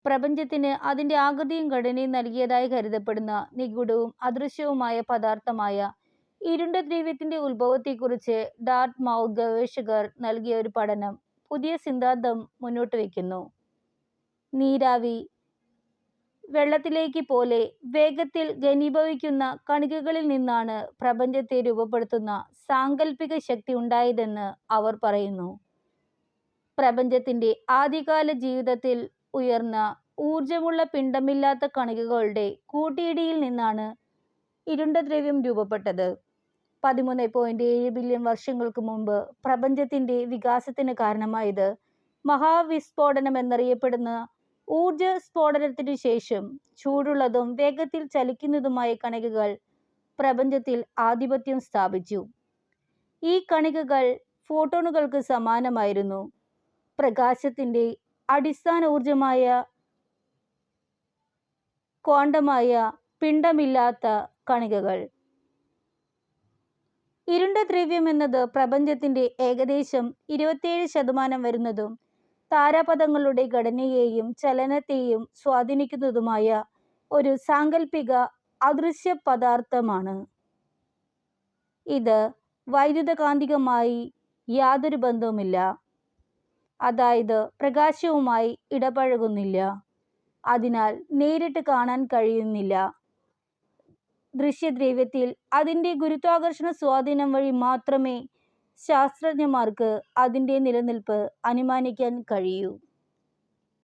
പ്രപഞ്ചത്തിന് അതിൻ്റെ ആകൃതിയും ഘടനയും നൽകിയതായി കരുതപ്പെടുന്ന നിഗൂഢവും അദൃശ്യവുമായ പദാർത്ഥമായ ഇരുണ്ട ദ്രവ്യത്തിൻ്റെ ഉത്ഭവത്തെക്കുറിച്ച് ഡാർട്ട്മൗത്ത് ഗവേഷകർ നൽകിയ ഒരു പഠനം പുതിയ സിദ്ധാന്തം മുന്നോട്ട് വയ്ക്കുന്നു. നീരാവി വെള്ളത്തിലേക്ക് പോലെ വേഗത്തിൽ ഘനീഭവിക്കുന്ന കണികകളിൽ നിന്നാണ് പ്രപഞ്ചത്തെ രൂപപ്പെടുത്തുന്ന സാങ്കല്പിക ശക്തി ഉണ്ടായതെന്ന് അവർ പറയുന്നു. പ്രപഞ്ചത്തിൻ്റെ ആദ്യകാല ജീവിതത്തിൽ ഉയർന്ന ഊർജമുള്ള പിണ്ഡമില്ലാത്ത കണികകളുടെ കൂട്ടിയിടിയിൽ നിന്നാണ് ഇരുണ്ട ദ്രവ്യം രൂപപ്പെട്ടത്. 13.7 ബില്യൺ വർഷങ്ങൾക്ക് മുമ്പ് പ്രപഞ്ചത്തിൻ്റെ വികാസത്തിന് കാരണമായത് മഹാവിസ്ഫോടനം എന്നറിയപ്പെടുന്ന ഊർജ സ്ഫോടനത്തിനു ശേഷം ചൂടുള്ളതും വേഗത്തിൽ ചലിക്കുന്നതുമായ കണികകൾ പ്രപഞ്ചത്തിൽ ആധിപത്യം സ്ഥാപിച്ചു. ഈ കണികകൾ ഫോട്ടോണുകൾക്ക് സമാനമായിരുന്നു. പ്രകാശത്തിൻ്റെ അടിസ്ഥാന ഊർജമായ ക്വാണ്ടമായ പിണ്ഡമില്ലാത്ത കണികകൾ. ഇരുണ്ട ദ്രവ്യം എന്നത് പ്രപഞ്ചത്തിൻ്റെ ഏകദേശം 27% വരുന്നതും താരാപഥങ്ങളുടെ ഘടനയെയും ചലനത്തെയും സ്വാധീനിക്കുന്നതുമായ ഒരു സാങ്കല്പിക അദൃശ്യ പദാർത്ഥമാണ്. ഇത് വൈദ്യുതകാന്തികമായി യാതൊരു ബന്ധവുമില്ല, അതായത് പ്രകാശവുമായി ഇടപഴകുന്നില്ല, അതിനാൽ നേരിട്ട് കാണാൻ കഴിയുന്നില്ല. ദൃശ്യദ്രവ്യത്തിൽ അതിൻ്റെ ഗുരുത്വാകർഷണ സ്വാധീനം വഴി മാത്രമേ ശാസ്ത്രജ്ഞന്മാർക്ക് അതിൻ്റെ നിലനിൽപ്പ് അനുമാനിക്കാൻ കഴിയൂ.